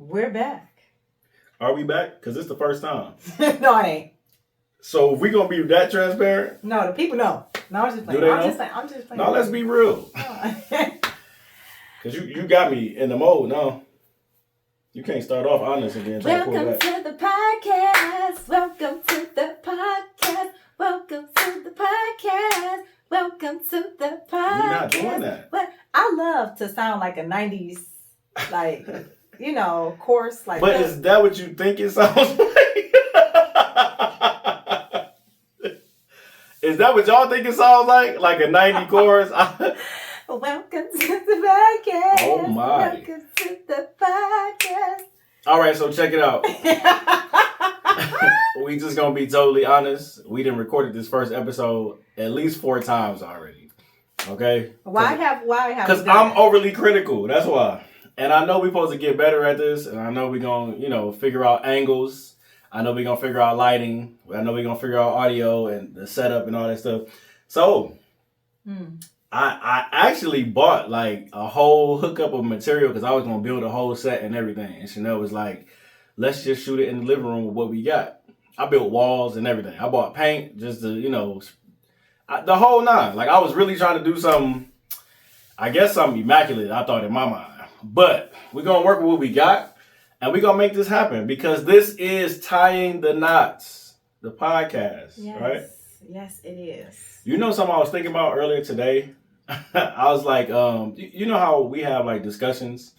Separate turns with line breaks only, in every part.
We're back.
Are we back? Because it's the first time.
No, it ain't.
So if we going to be that transparent?
No, the people know. No, I'm just playing.
Do they know?
I'm just playing.
No, let's be real. Because you got me in the mode now. You can't start off honest and then try to pull
Welcome
back.
to the podcast. Welcome to the podcast. Welcome to the podcast. Welcome to the podcast.
We're not doing that.
But I love to sound like a 90s, like, chorus. Like.
But is that what you think it sounds like? Is that what y'all think it sounds like? Like a 90 chorus?
Welcome to the podcast.
Oh my.
Welcome to the podcast.
All right, so check it out. We just gonna be totally honest. We done recorded this first episode at least 4 times already. Okay?
Why have
Because I'm overly critical. That's why. And I know we're supposed to get better at this. And I know we're gonna, figure out angles. I know we're gonna figure out lighting. I know we're gonna figure out audio and the setup and all that stuff. So I actually bought like a whole hookup of material because I was gonna build a whole set and everything. And Chanel was like, let's just shoot it in the living room with what we got. I built walls and everything. I bought paint just to, the whole nine. Like I was really trying to do something, I guess something immaculate, I thought in my mind. But we're gonna work with what we got and we're gonna make this happen because this is Tying the Knots, the podcast, right?
Yes, it is.
You know something I was thinking about earlier today? I was like, you know how we have like discussions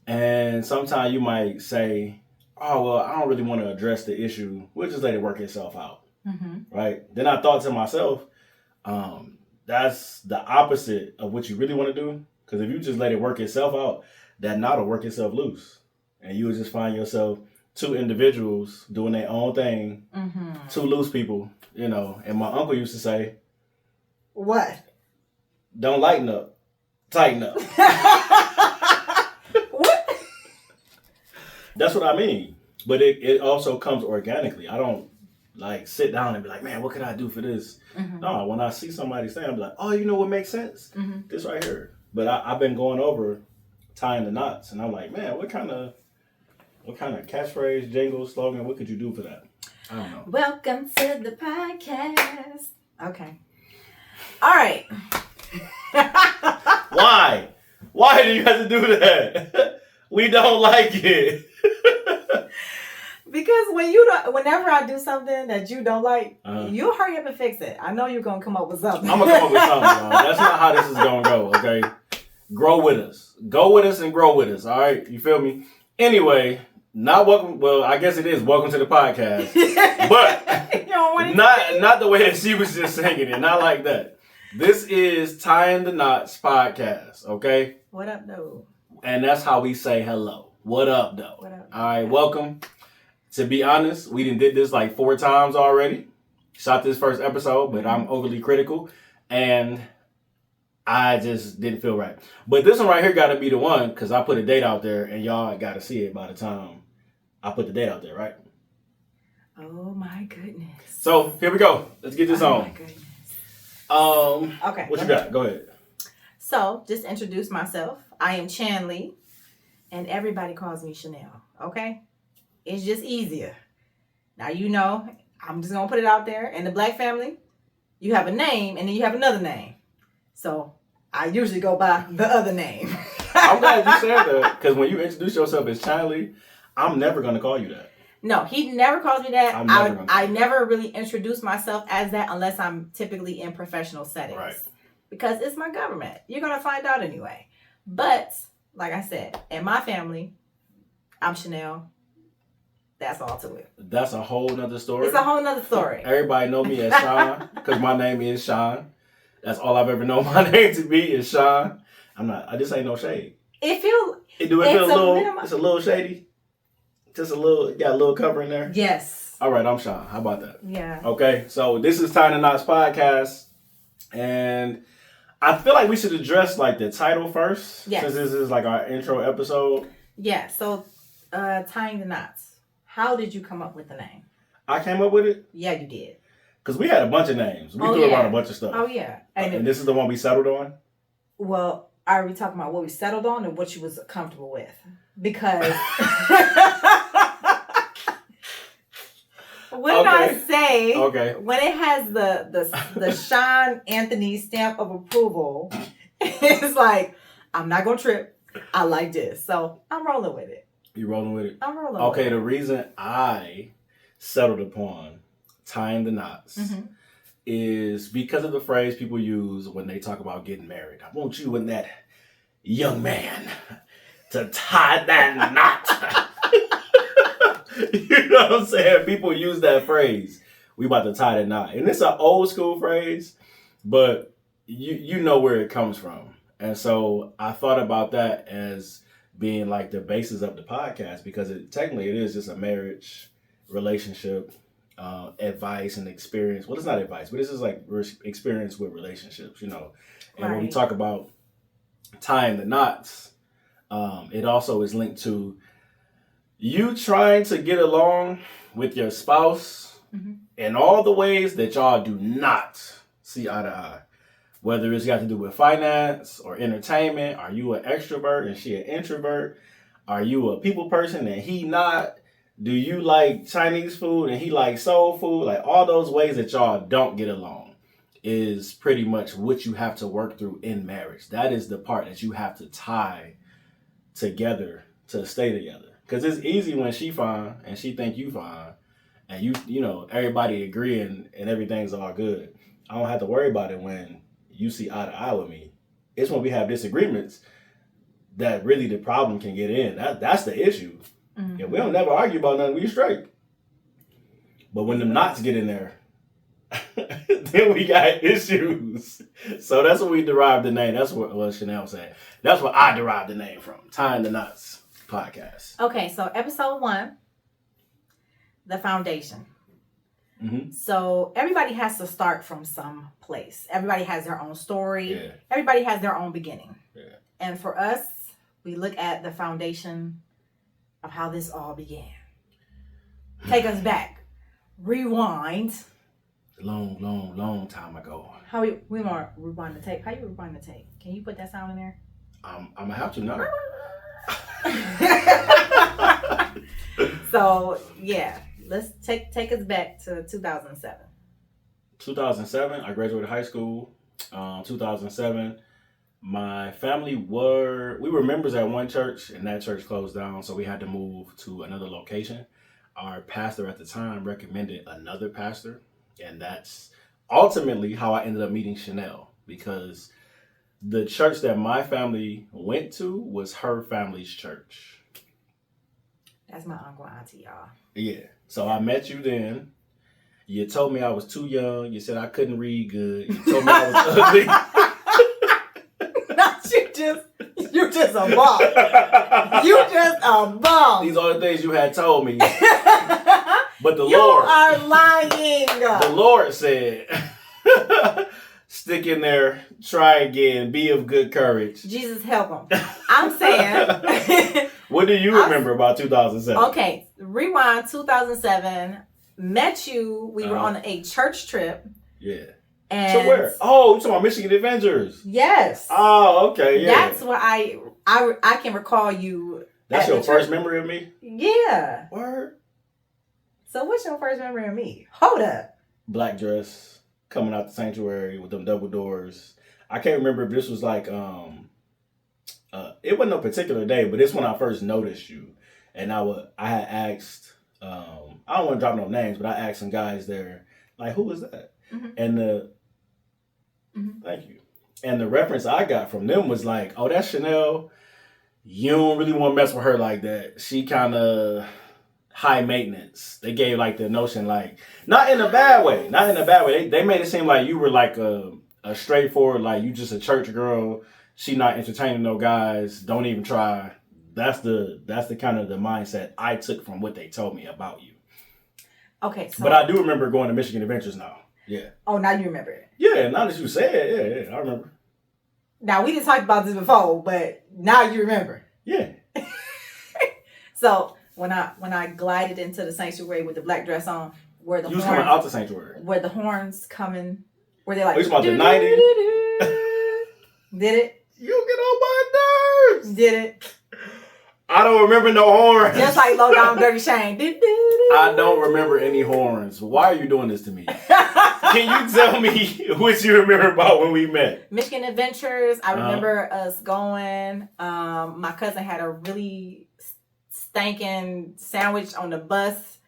and sometimes you might say, oh, well, I don't really want to address the issue. We'll just let it work itself out, right? Then I thought to myself, that's the opposite of what you really want to do. Because if you just let it work itself out, that knot will work itself loose. And you would just find yourself 2 individuals doing their own thing, 2 loose people, And my uncle used to say,
what?
Don't lighten up, tighten up.
What?
That's what I mean. But it also comes organically. I don't like sit down and be like, man, what can I do for this? No, when I see somebody say, I'm like, oh, you know what makes sense? This right here. But I've been going over tying the knots, and I'm like, man, what kind of catchphrase, jingle, slogan, what could you do for that? I don't know.
Welcome to the podcast. Okay. All right.
Why? Why do you have to do that? We don't like it.
Because whenever I do something that you don't like, you hurry up and fix it. I know you're gonna come up with something.
I'm gonna come up with something, y'all. That's not how this is gonna go, okay? Grow with us. Go with us and grow with us, all right? You feel me? Anyway, not welcome. Well, I guess it is welcome to the podcast, but not the way that she was just singing it. Not like that. This is Tying the Knots podcast, okay?
What up, though?
And that's how we say hello. What up, though?
What up?
All right, welcome. To be honest, we done did this like 4 times already. Shot this first episode, but I'm overly critical, and I just didn't feel right. But this one right here got to be the one because I put a date out there, and y'all got to see it by the time I put the date out there, right?
Oh my goodness.
So here we go. Let's get this on.
Oh my goodness.
Okay. What you got? Go ahead.
So just introduce myself. I am Chanley, and everybody calls me Chanel. Okay, it's just easier. Now I'm just gonna put it out there. In the Black family, you have a name, and then you have another name. So I usually go by the other name.
I'm glad you said that because when you introduce yourself as Chanley, I'm never gonna call you that.
No, he never calls me that. I never really introduce myself as that unless I'm typically in professional settings.
Right.
Because it's my government. You're going to find out anyway. But, like I said, in my family, I'm Chanel. That's all to it.
That's a whole nother story.
It's a whole nother story.
Everybody know me as Sean because my name is Sean. That's all I've ever known my name to be is Sean. I just ain't no shade. It's a little shady. Just got a little cover in there.
Yes.
All right, I'm Sean. How about that?
Yeah.
Okay, so this is Tying the Knots podcast, and I feel like we should address like the title first, since this is like our intro episode.
Yeah. So, Tying the Knots. How did you come up with the name?
I came up with it.
Yeah, you did.
Because we had a bunch of names. We threw around a bunch of stuff.
Oh yeah.
And this is the one we settled on.
Well, are we talking about what we settled on or what you was comfortable with? Because when I say when it has the Sean Anthony stamp of approval, it's like I'm not gonna trip. I like this, so I'm rolling with it.
You rolling with it?
I'm rolling.
Okay,
with
the reason I settled upon tying the knots is because of the phrase people use when they talk about getting married. I want you and that young man to tie that knot. You know what I'm saying? People use that phrase. We about to tie the knot. And it's an old school phrase, but you know where it comes from. And so I thought about that as being like the basis of the podcast, because technically it is just a marriage relationship advice and experience. Well, it's not advice, but this is like experience with relationships, you know. And when we talk about tying the knots, it also is linked to you trying to get along with your spouse in all the ways that y'all do not see eye to eye. Whether it's got to do with finance or entertainment. Are you an extrovert and she an introvert? Are you a people person and he not? Do you like Chinese food and he like soul food? Like all those ways that y'all don't get along is pretty much what you have to work through in marriage. That is the part that you have to tie together to stay together. Because it's easy when she fine and she think you fine and you know, everybody agreeing and everything's all good. I don't have to worry about it when you see eye to eye with me. It's when we have disagreements that really the problem can get in. That's the issue. If we don't never argue about nothing, we straight. But when them knots get in there, then we got issues. So that's what we derived the name. That's what Chanel said. That's what I derived the name from. Tying the Knots podcast.
Okay, so episode 1, the foundation. So everybody has to start from some place. Everybody has their own story.
Yeah.
Everybody has their own beginning.
Yeah.
And for us, we look at the foundation of how this all began. Take us back. Rewind.
Long time ago.
How we want to rewind the tape. How you rewind the tape? Can you put that sound in there?
I'm going to have to know.
So, yeah. Let's take us back to 2007.
2007, I graduated high school. 2007, my family we were members at one church, and that church closed down, so we had to move to another location. Our pastor at the time recommended another pastor, and that's ultimately how I ended up meeting Chanel, because the church that my family went to was her family's church.
That's my uncle and auntie, y'all.
Yeah. So I met you then. You told me I was too young. You said I couldn't read good. You told me I was ugly.
Not you just a bum. You just a bum.
These are the things you had told me. But
you are lying.
The Lord said, stick in there, try again, be of good courage.
Jesus help him. I'm saying.
What do you remember about 2007?
Okay, rewind 2007. Met you. We were on a church trip.
Yeah.
And
so where? Oh, you talking about Michigan Adventures?
Yes.
Oh, okay. Yeah.
That's what I can recall you.
That's your first memory of me?
Yeah.
Word.
So what's your first memory of me? Hold up.
Black dress, coming out the sanctuary with them double doors. I can't remember if this was like it wasn't a particular day, but it's when I first noticed you. And I had asked, I don't want to drop no names, but I asked some guys there, like, who was that? And thank you. And the reference I got from them was like, oh, that's Chanel. You don't really want to mess with her like that. She kind of high maintenance. They gave like the notion, like, not in a bad way. Not in a bad way. They made it seem like you were like a straightforward, like you just a church girl. She not entertaining no guys. Don't even try. That's the kind of the mindset I took from what they told me about you.
Okay. So,
but I do remember going to Michigan Adventures now. Yeah.
Oh, now you remember it.
Yeah, now that you say it, yeah, I remember.
Now, we didn't talk about this before, but now you remember.
Yeah.
So, when I glided into the sanctuary with the black dress on, where the
you was coming out the sanctuary.
Where the horns coming, where they're like...
Oh, you talking about the 90s?
Did it?
You get on my nerves.
Did it?
I don't remember no horns.
Just like Low Down Dirty Shane.
I don't remember any horns. Why are you doing this to me? Can you tell me what you remember about when we met?
Michigan Adventures. I remember us going. My cousin had a really stinking sandwich on the bus,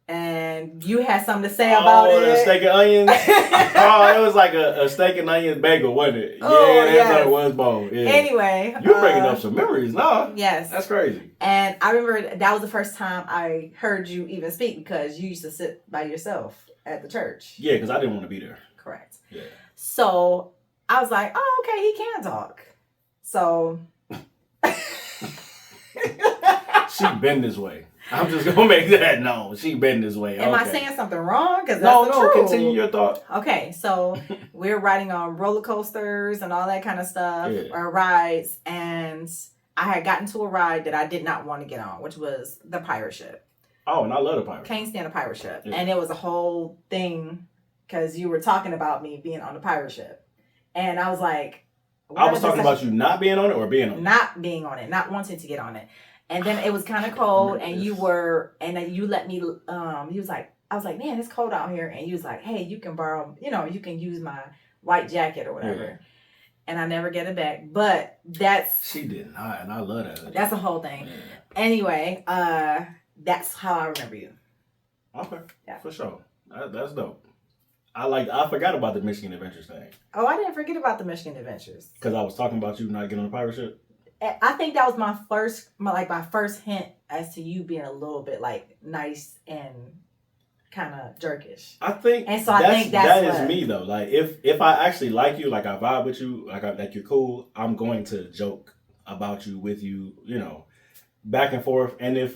and you had something to say about it.
Oh, the steak and onions. Oh, it was like a steak and onions bagel, wasn't it?
Oh,
yeah, that's
yes.
what it was, Bo. Yeah.
Anyway,
You're bringing up some memories now.
Yes,
That's crazy.
and I remember that was the first time I heard you even speak because you used to sit by yourself at the church.
Yeah, because I didn't want to be there.
Correct.
Yeah.
So I was like, oh, okay, he can talk. So
She been this way. I'm just gonna make that known. She been this way.
am I
Okay.
saying something wrong? Because
No, continue your thought.
Okay, so we're riding on roller coasters and all that kind of stuff,
Yeah.
or rides, and I had gotten to a ride that I did not want to get on, which was the pirate ship.
Oh, and I love the pirate.
Can't stand a pirate ship.
Yeah.
And it was a whole thing because you were talking about me being on the pirate ship. And I was like,
I was talking about you not being on it or being on it?
not being on it, not wanting to get on it. And then it was kind of cold, and you were, and then you let me, you was like, I was like, man, it's cold out here. And you was like, hey, you can borrow, you can use my white jacket or whatever.
Yeah.
And I never get it back. But
She did not, and I love that.
that's a whole thing.
Yeah.
Anyway, that's how I remember you.
Okay.
Yeah.
For sure. That's dope. I forgot about the Michigan Adventures thing.
Oh, I didn't forget about the Michigan Adventures.
Because I was talking about you not getting on a pirate ship.
I think that was my first hint as to you being a little bit like nice and kind of jerkish.
I think,
And so I think that's
that is
what-
me though. Like if I actually like you, like I vibe with you, like you're cool, I'm going to joke about you with you, back and forth. And if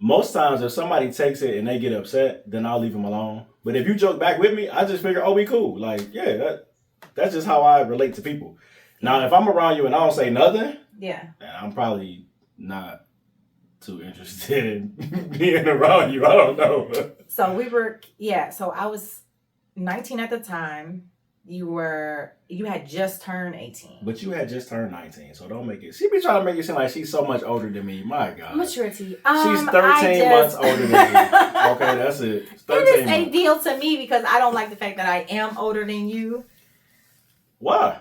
most times if somebody takes it and they get upset, then I'll leave them alone. But if you joke back with me, I just figure, oh, we cool. Like, yeah, that's just how I relate to people. Now, if I'm around you and I don't say nothing,
Yeah.
I'm probably not too interested in being around you. I don't know.
So so I was 19 at the time. You had just turned 18.
But you had just turned 19, so don't make it. She be trying to make it seem like she's so much older than me. My God.
Maturity.
She's 13 months older than me. Okay, that's it. It's 13
It is a
months.
deal to me because I don't like the fact that I am older than you.
Why?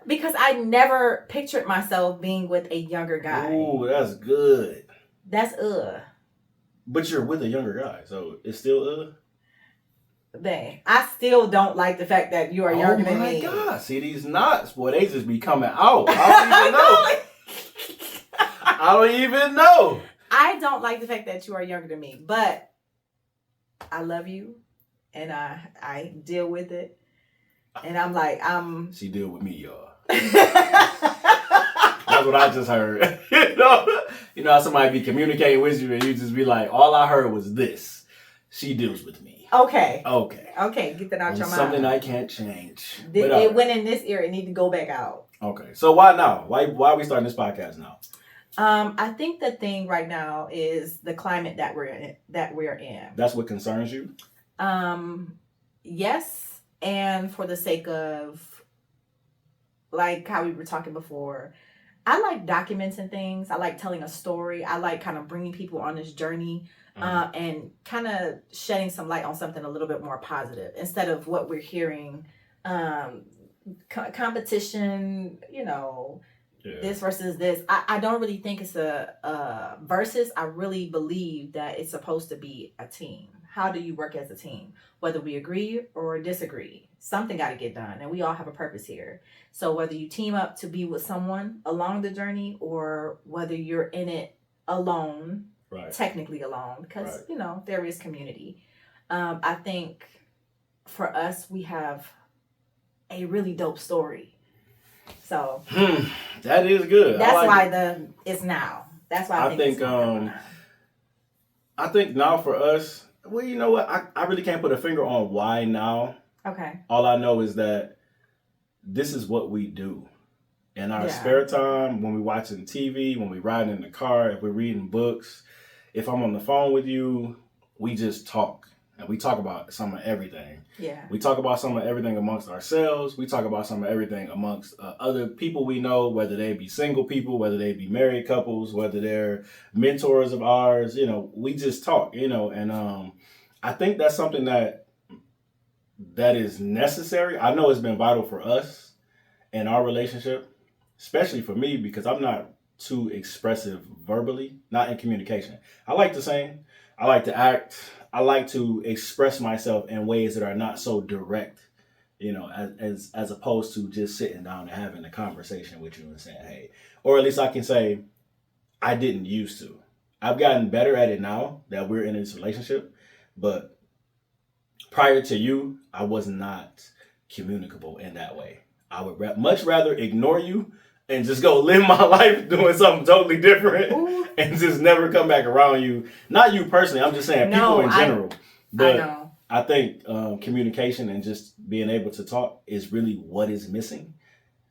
Because I never pictured myself being with a younger guy.
Ooh, that's good.
That's
But you're with a younger guy, so it's still
Babe, I still don't like the fact that you are younger than me.
Oh my God. See these knots, boy, they just be coming out. I don't even know.
I don't like the fact that you are younger than me, but I love you and I deal with it. And I'm like,
She deal with me, y'all.
That's
That's what I just heard. You know how somebody be communicating with you and you just be like, all I heard was this. She deals with me.
Okay.
Okay.
Get that out
And
your mind.
something I can't change.
It
But,
went in this ear. It need to go back out.
okay. So why now? Why are we starting this podcast now?
I think the thing right now is the climate that we're in.
That's what concerns you?
Yes, and for the sake of like how we were talking before, I like documenting things. I like telling a story. I like kind of bringing people on this journey. And kind of shedding some light on something a little bit more positive instead of what we're hearing, competition, this versus this. I don't really think it's a versus. I really believe that it's supposed to be a team. How do you work as a team? Whether we agree or disagree, something got to get done, and we all have a purpose here. So whether you team up to be with someone along the journey or whether you're in it alone,
Right.
technically alone, because
Right.
there is community. I think for us we have a really dope story, so
That is good.
that's
I like
why
it.
it's now. That's why I think
think
it's now.
I think now for us, well, you know what? I really can't put a finger on why now.
Okay.
All I know is that this is what we do. In our
Yeah.
spare time, when we're watching TV, when we're riding in the car, if we're reading books, if I'm on the phone with you, we just talk. and we talk about some of everything.
Yeah.
We talk about some of everything amongst ourselves. We talk about some of everything amongst other people we know, whether they be single people, whether they be married couples, whether they're mentors of ours. You know, we just talk, you know, and I think that's something that is necessary. I know it's been vital for us in our relationship, especially for me, because I'm not too expressive verbally, not in communication. I like to sing. I like to act. I like to express myself in ways that are not so direct, you know, as opposed to just sitting down and having a conversation with you and saying, hey, or at least I can say, I didn't used to. I've gotten better at it now that we're in this relationship, but prior to you, I was not communicable in that way. I would much rather ignore you and just go live my life doing something totally different.
Ooh.
And just never come back around you. Not you personally, I'm just saying people in general. But I think communication and just being able to talk is really what is missing,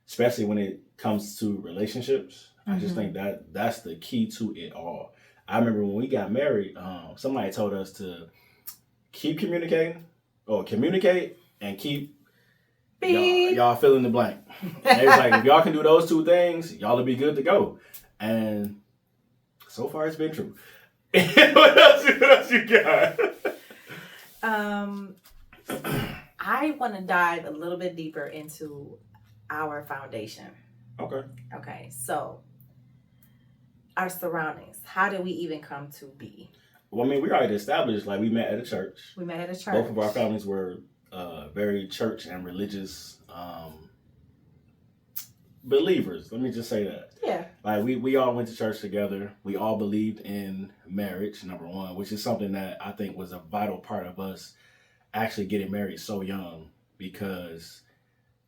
especially when it comes to relationships. I just think that that's the key to it all. I remember when we got married, somebody told us to keep communicating or communicate and keep y'all fill in the blank. And it was like, if y'all can do those two things, y'all will be good to go. And so far, it's been true. What else you got?
I want to dive a little bit deeper into our foundation. Okay. So, our surroundings. How did we even come to be?
Well, I mean, we already established, like, we met at a church.
Both
of our families were very church and religious believers. Let me just say that.
Yeah.
Like we all went to church together. We all believed in marriage, number one, which is something that I think was a vital part of us actually getting married so young, because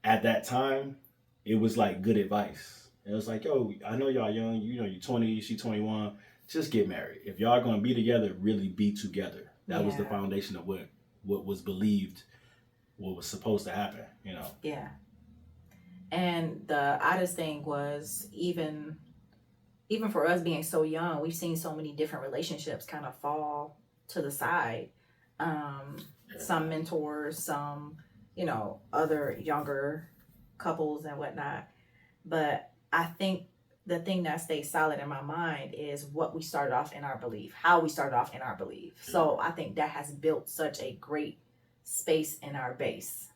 at that time it was like good advice. It was like, yo, I know y'all young, you know, you're 20, she 21, just get married. If y'all gonna be together, really be together. That was the foundation of what was believed, what was supposed to happen, you know.
Yeah. And the oddest thing was, even for us being so young, we've seen so many different relationships kind of fall to the side. Some mentors, some, you know, other younger couples and whatnot. But I think the thing that stays solid in my mind is what we started off in our belief, how we started off in our belief. So I think that has built such a great space in our base.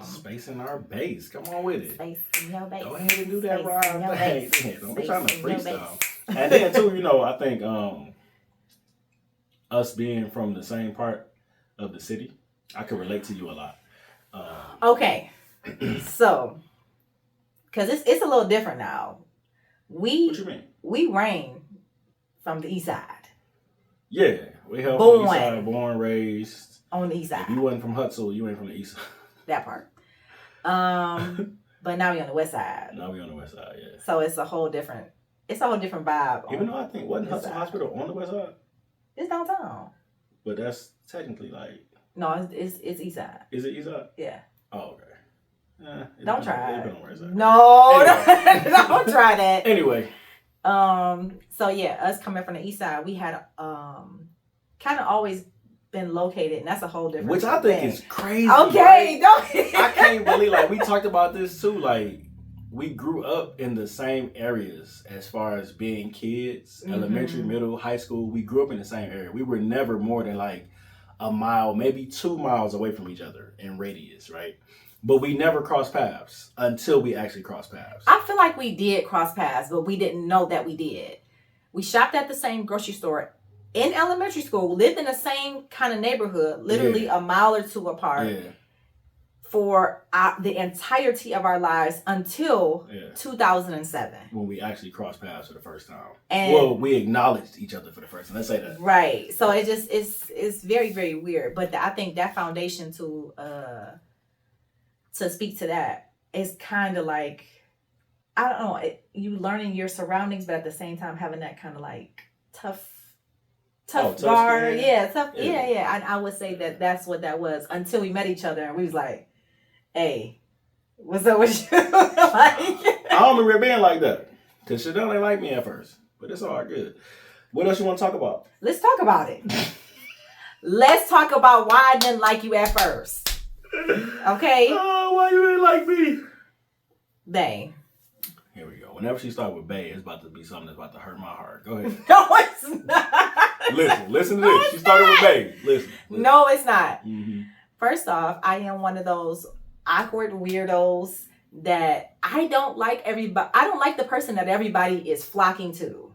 Space in our base. Come on with it.
Space in your base.
Go ahead and do that right thing. Don't be trying to freestyle. And then too, you know, I think us being from the same part of the city, I could relate to you a lot.
Okay, so because it's a little different now.
What you mean?
We reign from the east side.
Yeah, we helped from the east side, born, raised.
On the east side.
If you wasn't from Hutzel, you ain't from the east side.
That part. But now we on the west side.
Now we on the west side, yeah.
So it's a whole different vibe.
Even though I think wasn't Hutzel Hospital on the west side?
It's downtown.
But that's technically like.
No, it's east side.
Is it east side?
Yeah.
Oh, okay.
Don't try it.
No,
anyway. Don't try that.
Anyway.
So yeah, us coming from the east side, we had kind of always been located, and that's a whole different.
Which I think is crazy.
Okay,
right? I can't believe, like, we talked about this too. Like, we grew up in the same areas as far as being kids, elementary, middle, high school. We grew up in the same area. We were never more than like a mile, maybe 2 miles away from each other in radius, right? But we never crossed paths until we actually crossed paths.
I feel like we did cross paths, but we didn't know that we did. We shopped at the same grocery store in elementary school, lived in the same kind of neighborhood, literally a mile or two apart for the entirety of our lives until 2007.
When we actually crossed paths for the first time.
And
well, we acknowledged each other for the first time. Let's say that.
Right. So it's very, very weird. But I think that foundation to speak to that is kind of like, I don't know, you learning your surroundings, but at the same time having that kind of like tough guard. Yeah, tough. Yeah. I would say that's what that was until we met each other and we was like, hey, what's up with you? Like,
I don't remember being like that because Chanel ain't like me at first, but it's all good. What else you want to talk about?
Let's talk about it. Let's talk about why I didn't like you at first. Okay?
Oh, why you ain't like me?
Bae.
Here we go. Whenever she starts with bae, it's about to be something that's about to hurt my heart. Go ahead.
No, it's not.
Listen to this. She started with bae. Listen.
No, it's not.
Mm-hmm.
First off, I am one of those awkward weirdos that I don't like everybody. I don't like the person that everybody is flocking to.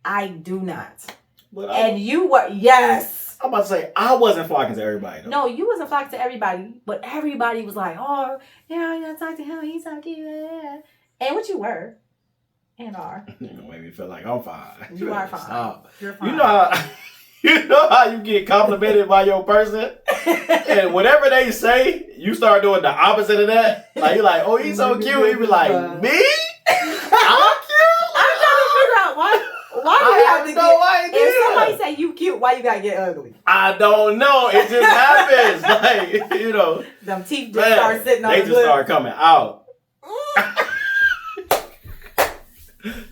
I do not. And you were, yes.
I'm about to say, I wasn't flocking to everybody, though.
No, you wasn't flocking to everybody, but everybody was like, oh, yeah, you gotta talk to him. He's so cute. And what you were and are.
You made me feel like I'm fine.
You are fine.
Stop.
You're fine.
You know how you get complimented by your person? And whatever they say, you start doing the opposite of that. Like, you're like, oh, he's so cute. He be like, me? I'm cute?
I'm trying to figure out why do you have to
no
get...
idea.
If somebody say you cute, why you gotta get ugly?
I don't know. It just happens. Like, you know.
Them teeth just start sitting on
they
the
just
lip.
start coming out.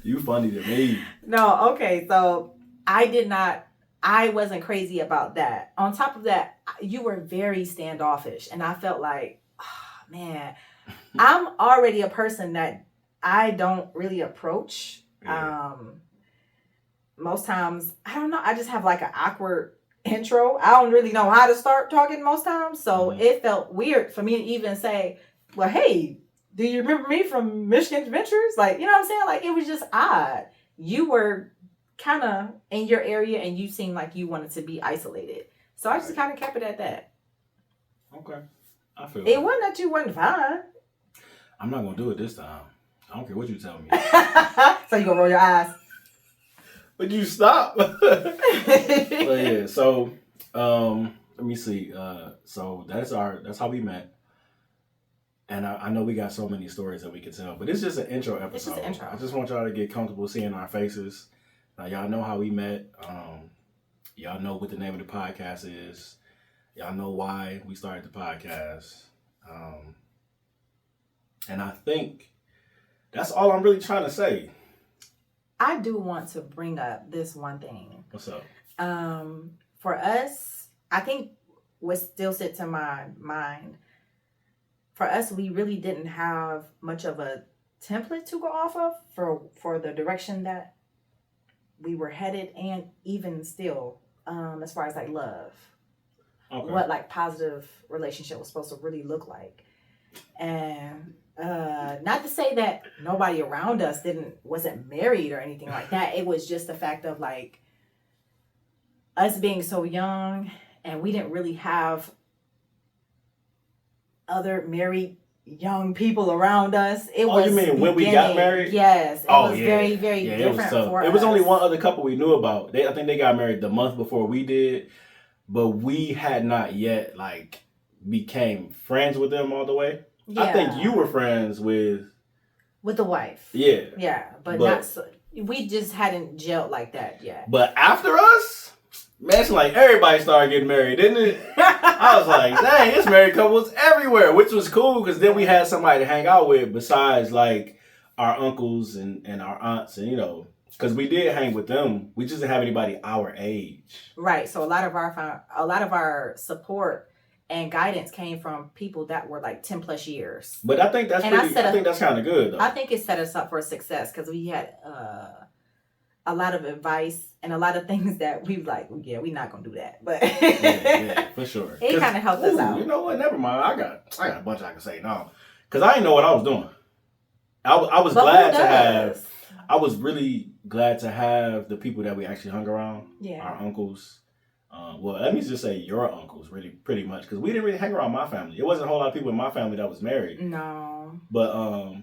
You funny to me.
No, okay, so I wasn't crazy about that. On top of that, you were very standoffish, and I felt like, oh, man, I'm already a person that I don't really approach.
Yeah.
Most times, I don't know, I just have like an awkward intro. I don't really know how to start talking most times, so it felt weird for me to even say, well, hey, do you remember me from Michigan Adventures? Like, you know what I'm saying? Like, it was just odd. You were kind of in your area and you seemed like you wanted to be isolated. So I just kind of kept it at that.
Okay. I feel
it wasn't that you wasn't fine.
I'm not going to do it this time. I don't care what you tell me.
So you going to roll your eyes.
But you stop. But yeah, so let me see. So that's how we met. And I know we got so many stories that we could tell, but it's just an intro episode.
It's just an intro.
I just want y'all to get comfortable seeing our faces. Y'all know how we met. Y'all know what the name of the podcast is. Y'all know why we started the podcast. And I think that's all I'm really trying to say.
I do want to bring up this one thing.
What's up?
For us, I think what still sits in my mind, for us, we really didn't have much of a template to go off of for the direction that we were headed, and even still, as far as like love, what like positive relationship was supposed to really look like. And not to say that nobody around us wasn't married or anything like that. It was just the fact of like us being so young, and we didn't really have other married young people around us. It was
you mean when we got married?
Yes. It was very, very different
it was
for us.
It was only one other couple we knew about. I think they got married the month before we did, but we had not yet like became friends with them all the way. Yeah. I think you were friends with
the wife.
Yeah.
Yeah, but not so, we just hadn't gelled like that yet.
But after us, man, it's like everybody started getting married, didn't it? I was like, dang, it's married couples everywhere, which was cool because then we had somebody to hang out with besides like our uncles and our aunts, and you know, because we did hang with them. We just didn't have anybody our age.
Right. So a lot of our support and guidance came from people that were like 10 plus years.
But I think that's I think that's kind of good though.
I think it set us up for success because we had a lot of advice and a lot of things that we like, yeah, we're not gonna do that. But
yeah, for sure.
It kind of helped us out.
You know what? Never mind. I got a bunch I can say now. Because I didn't know what I was doing. I was glad to have. I was really glad to have the people that we actually hung around.
Yeah.
Our uncles. Well, let me just say your uncles, really, pretty much, because we didn't really hang around my family. It wasn't a whole lot of people in my family that was married.
No.
But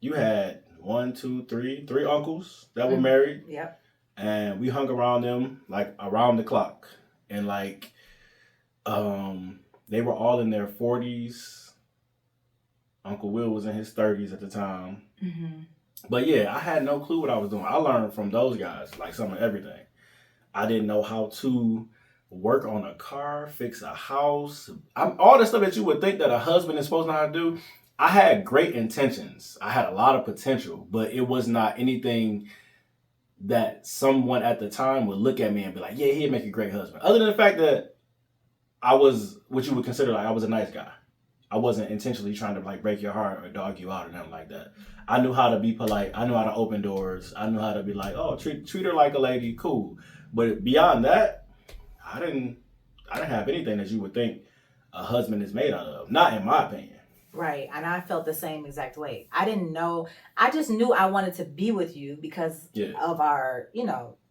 you had 3 uncles that were married.
Yep.
And we hung around them like around the clock, and like, they were all in their 40s. Uncle Will was in his 30s at the time.
Mm-hmm.
But yeah, I had no clue what I was doing. I learned from those guys, like some of everything. I didn't know how to work on a car, fix a house, all the stuff that you would think that a husband is supposed to know how to do. I had great intentions. I had a lot of potential, but it was not anything that someone at the time would look at me and be like, yeah, he'd make a great husband. Other than the fact that I was what you would consider like I was a nice guy. I wasn't intentionally trying to like break your heart or dog you out or nothing like that. I knew how to be polite. I knew how to open doors. I knew how to be like, oh, treat her like a lady, cool. But beyond that, I didn't have anything that you would think a husband is made out of. Not in my opinion.
Right. And I felt the same exact way. I didn't know. I just knew I wanted to be with you because of our,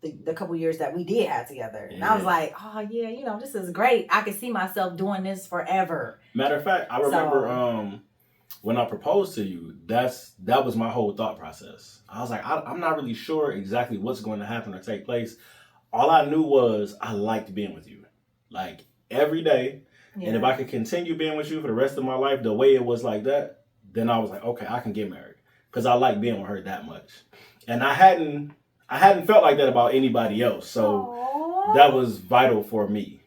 the couple years that we did have together. And I was like, oh, yeah, this is great. I could see myself doing this forever.
Matter of fact, I remember when I proposed to you, that was my whole thought process. I was like, I'm not really sure exactly what's going to happen or take place. All I knew was I liked being with you. Like, every day. Yeah. And if I could continue being with you for the rest of my life the way it was like that, then I was like, okay, I can get married. Because I like being with her that much. And I hadn't felt like that about anybody else. So that was vital for me.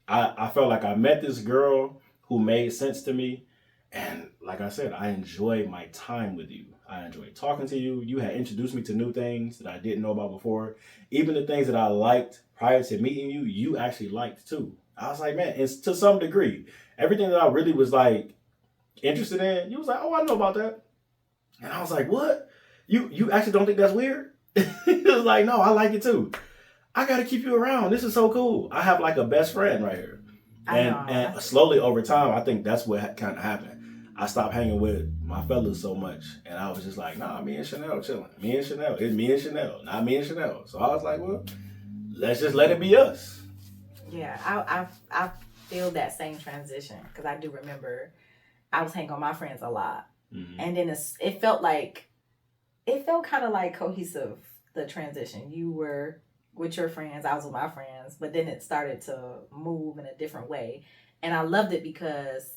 I felt like I met this girl who made sense to me. And like I said, I enjoyed my time with you. I enjoyed talking to you. You had introduced me to new things that I didn't know about before. Even the things that I liked prior to meeting you, you actually liked too. I was like, man, it's to some degree. Everything that I really was like interested in, you was like, oh, I know about that. And I was like, what? You actually don't think that's weird? He was like, no, I like it too. I got to keep you around. This is so cool. I have like a best friend right here. And slowly over time, I think that's what kind of happened. I stopped hanging with my fellas so much. And I was just like, nah, me and Chanel chilling. Me and Chanel. It's me and Chanel, not me and Chanel. So I was like, well, let's just let it be us.
Yeah, I feel that same transition because I do remember I was hanging on my friends a lot. Mm-hmm. And then it felt kind of like cohesive, the transition. You were with your friends, I was with my friends, but then it started to move in a different way. And I loved it because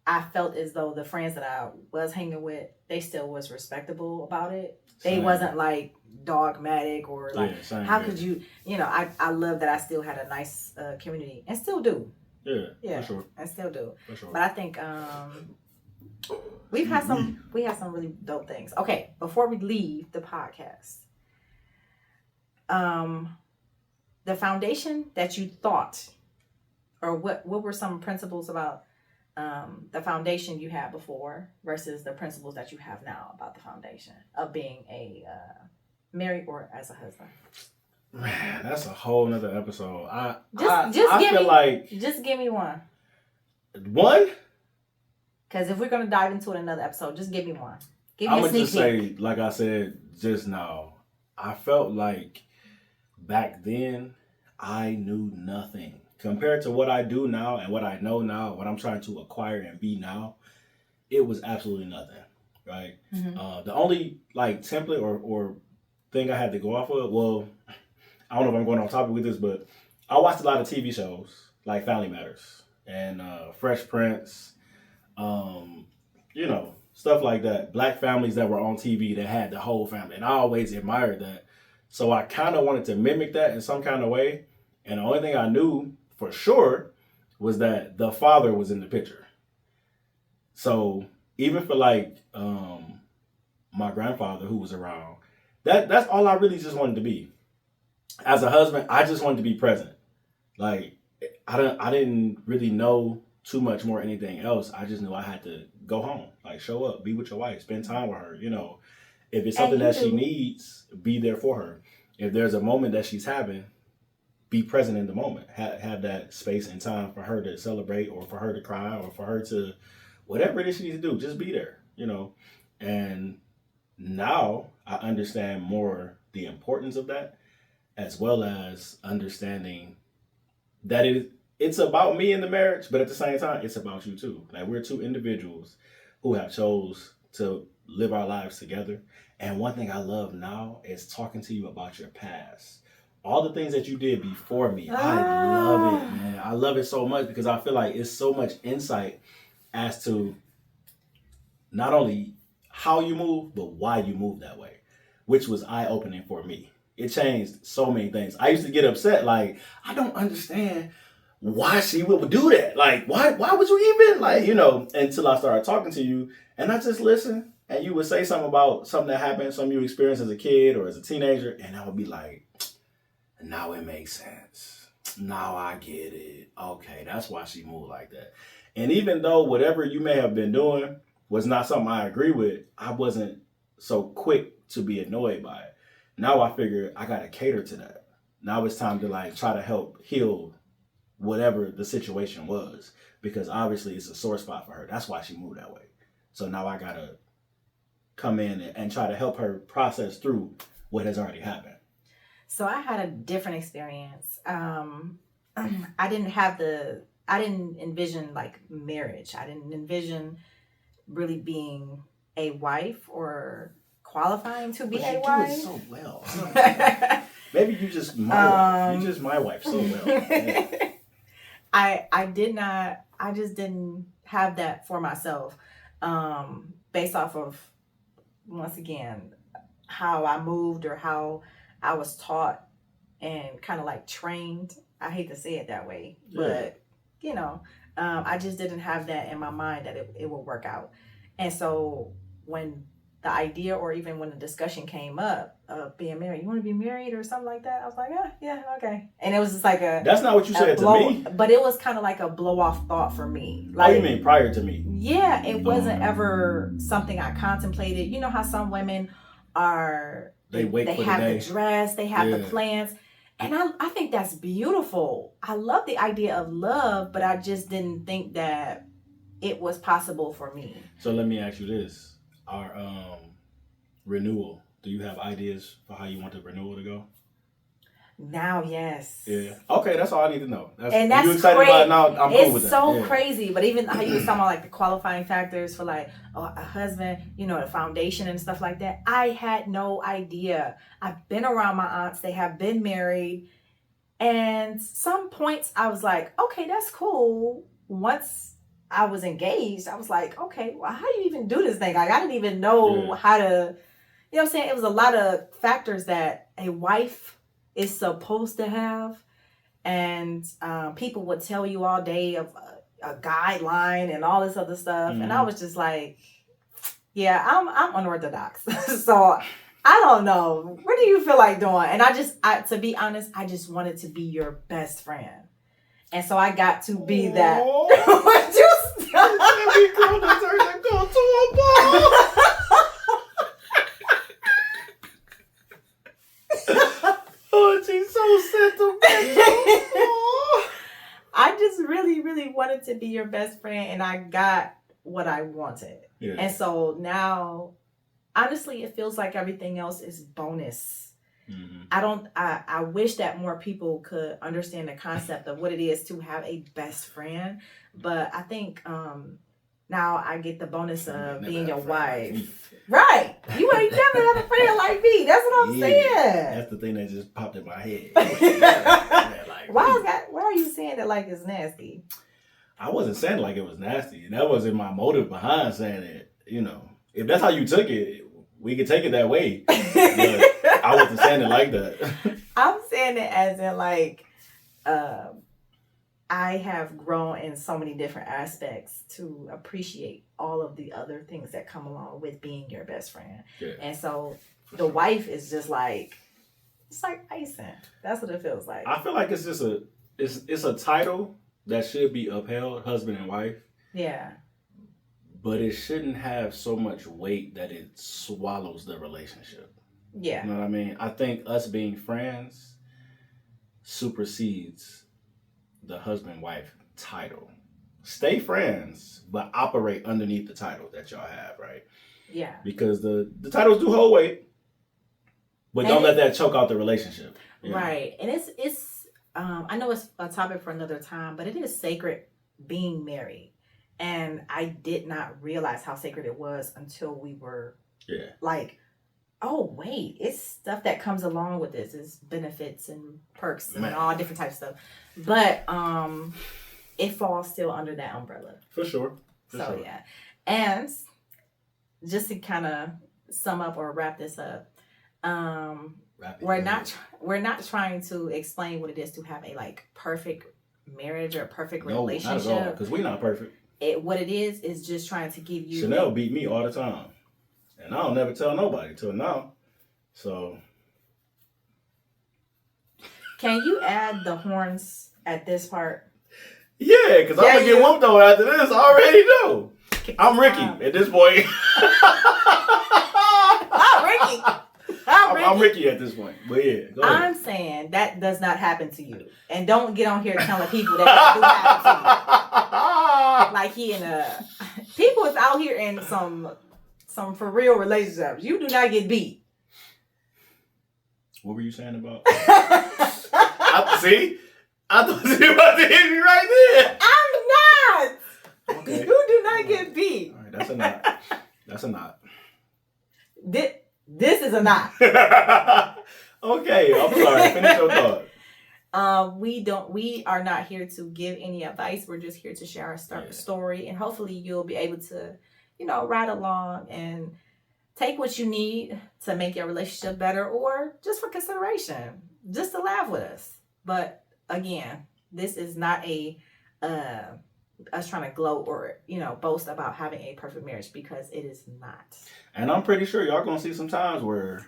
I felt as though the friends that I was hanging with, they still was respectable about it. They wasn't like dogmatic or like, how could you, I love that I still had a nice community and still do. Yeah, for sure. I still do. For sure. But I think we had some really dope things. Okay, before we leave the podcast, the foundation that you thought, or what were some principles about the foundation you had before versus the principles that you have now about the foundation of being a married or as a husband?
Man, that's a whole nother episode.
Just give me one.
One?
Because if we're gonna dive into it in another episode, just give me one. Give me
I'm
a sneak peek.
Say, like I said just now, I felt like back then I knew nothing. Compared to what I do now and what I know now, what I'm trying to acquire and be now, it was absolutely nothing, right? Mm-hmm. The only like template or thing I had to go off of, well, I don't know if I'm going off topic with this, but I watched a lot of TV shows like Family Matters and Fresh Prince, stuff like that. Black families that were on TV that had the whole family, and I always admired that. So I kind of wanted to mimic that in some kind of way, and the only thing I knew for sure was that the father was in the picture. So even for like my grandfather who was around, that's all I really just wanted to be. As a husband, I just wanted to be present. Like I didn't really know too much more anything else. I just knew I had to go home, like show up, be with your wife, spend time with her. If it's something that she needs, be there for her. If there's a moment that she's having, be present in the moment. Have that space and time for her to celebrate or for her to cry or for her to, whatever it is she needs to do, just be there, And now I understand more the importance of that, as well as understanding that it's about me in the marriage, but at the same time, it's about you too. Like we're two individuals who have chose to live our lives together. And one thing I love now is talking to you about your past. All the things that you did before me, I love it, man. I love it so much because I feel like it's so much insight as to not only how you move, but why you move that way, which was eye-opening for me. It changed so many things. I used to get upset, like, I don't understand why she would do that. Like, why would you even, until I started talking to you and I just listened and you would say something about something that happened, something you experienced as a kid or as a teenager, and I would be like, now it makes sense. Now I get it. Okay, that's why she moved like that. And even though whatever you may have been doing was not something I agree with, I wasn't so quick to be annoyed by it. Now I figure I gotta cater to that. Now it's time to like try to help heal whatever the situation was, because obviously it's a sore spot for her. That's why she moved that way. So now I gotta come in and try to help her process through what has already happened.
So I had a different experience. I didn't envision like marriage. I didn't envision really being a wife or qualifying to be
But
a
you
wife.
do it so well. Maybe you just my wife. You just my wife so well. Yeah.
I just didn't have that for myself. Based off of, once again, how I moved or how I was taught and kind of like trained. I hate to say it that way, but you know, I just didn't have that in my mind that it would work out. And so when the idea or even when the discussion came up of being married, you want to be married or something like that, I was like, yeah, okay. And it was just like
that's not what you said to me.
But it was kind of like a blow off thought for me.
Like, oh, you mean prior to me?
Yeah, it wasn't ever something I contemplated. You know how some women are, they have the dress, they have the plans. And I think that's beautiful. I love the idea of love, but I just didn't think that it was possible for me.
So let me ask you this. Our renewal, do you have ideas for how you want the renewal to go?
Now, yes.
Yeah. Okay, that's all I need to know.
And that's
you excited about it now? I'm cool with that. It's
so crazy. But even how you was talking about like the qualifying factors for like a husband, you know, the foundation and stuff like that. I had no idea. I've been around my aunts. They have been married. And some points I was like, okay, that's cool. Once I was engaged, I was like, okay, well, how do you even do this thing? Like, I didn't even know how to, you know what I'm saying? It was a lot of factors that a wife is supposed to have. And people would tell you all day of a guideline and all this other stuff. Mm-hmm. And I was just like, yeah, I'm unorthodox. So I don't know. What do you feel like doing? And to be honest, I just wanted to be your best friend. And so I got to be that. Would you stop? Every girl deserves to go to a ball.
Oh, she's so sentimental.
I just really, really wanted to be your best friend, and I got what I wanted. Yeah. And so now, honestly, it feels like everything else is bonus. Mm-hmm. I wish that more people could understand the concept of what it is to have a best friend. But I think now I get the bonus of being your wife. Right. You ain't never have a friend like me. That's what I'm saying.
That's the thing that just popped in my head.
Why are you saying that like it's nasty?
I wasn't saying like it was nasty. That wasn't my motive behind saying it. You know, if that's how you took it, we could take it that way. But I wasn't saying it like that.
I'm saying it as in like, I have grown in so many different aspects to appreciate all of the other things that come along with being your best friend. Yeah. And so the wife is just like, it's like icing. That's what it feels like.
I feel like it's just it's a title that should be upheld, husband and wife.
Yeah.
But it shouldn't have so much weight that it swallows the relationship.
Yeah.
You know what I mean? I think us being friends supersedes the husband-wife title. Stay friends, but operate underneath the title that y'all have, right?
Yeah.
Because the titles do hold weight, but don't let that choke out the relationship.
Right. And it's I know it's a topic for another time, but it is sacred being married. And I did not realize how sacred it was until we were like, oh, wait, it's stuff that comes along with this. It's benefits and perks and all different types of stuff. But it falls still under that umbrella.
For sure.
Yeah. And just to kind of sum up or wrap this up, we're not trying to explain what it is to have a like perfect marriage or a perfect relationship.
Not at all, because we're not perfect.
What it is just trying to give you...
Chanel beat me all the time. And I don't never tell nobody till now. So...
Can you add the horns at this part?
Yeah, because I'm
Yeah,
gonna get whooped on after this. I already know. I'm Ricky at this point.
I'm Ricky.
I'm Ricky at this point. But yeah, go ahead.
I'm saying that does not happen to you. And don't get on here telling people that do happen to you. Like he in a... People is out here in some for real relationships. You do not get beat.
What were you saying about? See? I thought you were about to hit me right there.
I'm not.
Okay.
You do not get beat.
All right, that's a knot. That's a knot.
This is a knot.
Okay, I'm sorry. Finish your thought.
We are not here to give any advice. We're just here to share our story, and hopefully you'll be able to, ride along and take what you need to make your relationship better, or just for consideration, just to laugh with us. But again, this is not us trying to gloat or boast about having a perfect marriage, because it is not.
And I'm pretty sure y'all gonna see some times where,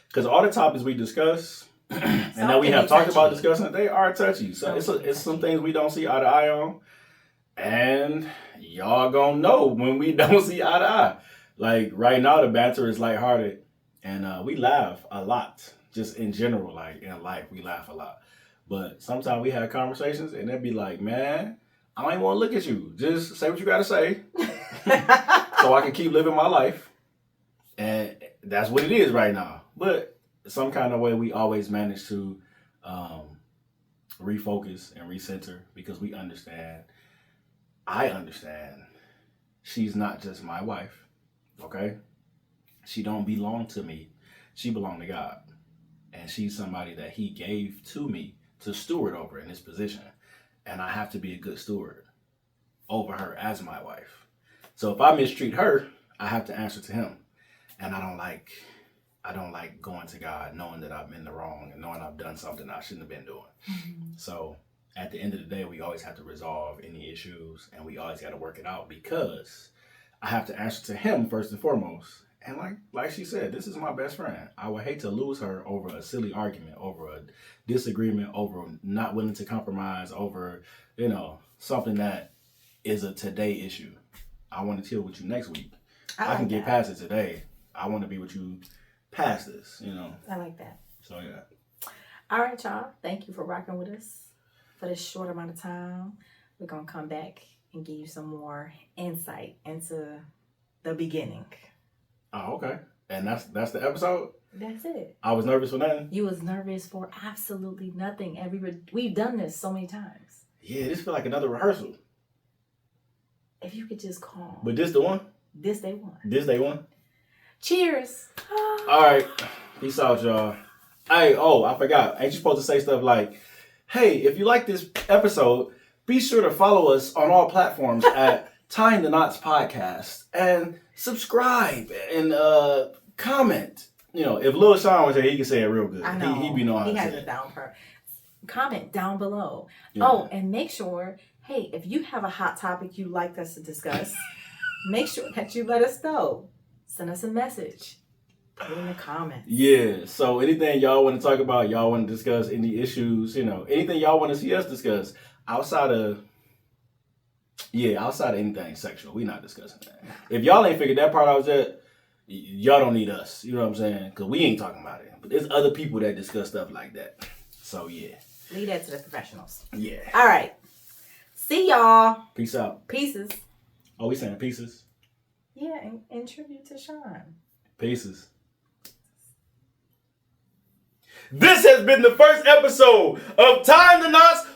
because all the topics we discuss and that we have talked about discussing, they are touchy. So it's some things we don't see eye to eye on, and y'all gonna know when we don't see eye to eye. Like right now, the banter is lighthearted, and we laugh a lot. Just in general, like in life, we laugh a lot. But sometimes we have conversations, and they'd be like, "Man, I don't even want to look at you. Just say what you gotta say, so I can keep living my life." And that's what it is right now. But some kind of way, we always manage to refocus and recenter, because we understand. I understand. She's not just my wife. Okay? She don't belong to me. She belong to God. And she's somebody that he gave to me to steward over in this position. And I have to be a good steward over her as my wife. So if I mistreat her, I have to answer to him. And I don't like going to God knowing that I'm in the wrong and knowing I've done something I shouldn't have been doing. Mm-hmm. So at the end of the day, we always have to resolve any issues, and we always got to work it out, because I have to answer to him first and foremost. And like she said, this is my best friend. I would hate to lose her over a silly argument, over a disagreement, over not willing to compromise, over, something that is a today issue. I want to chill with you next week. I can get past it today. I want to be with you past this,
I like that.
So, yeah.
All right, y'all. Thank you for rocking with us for this short amount of time. We're going to come back and give you some more insight into the beginning.
Oh, okay. And that's the episode?
That's it.
I was nervous for nothing?
You was nervous for absolutely nothing. And we've done this so many times.
Yeah, this feel like another rehearsal.
If you could just calm.
But this the one?
This day one.
This day one?
Cheers.
All right. Peace out, y'all. Hey, I forgot. Ain't you supposed to say stuff like, hey, if you like this episode, be sure to follow us on all platforms at Tying the Knots Podcast, and subscribe and comment. If Lil Sean was here, he could say it real good.
I know.
He be knowing how to say it.
He has it down per. Comment down below.
Yeah.
Oh, and make sure, hey, if you have a hot topic you'd like us to discuss, make sure that you let us know. Send us a message. Put it in the comments.
Yeah. So anything y'all want to talk about, y'all want to discuss, any issues, anything y'all want to see us discuss outside of anything sexual, we not discussing that. If y'all ain't figured that part out yet, y'all don't need us. You know what I'm saying? Because we ain't talking about it. But there's other people that discuss stuff like that. So, yeah.
Leave that to the professionals.
Yeah.
All right. See y'all.
Peace out.
Pieces.
Oh, we saying pieces?
Yeah, in tribute to Sean.
Pieces. This has been the first episode of Tying the Knots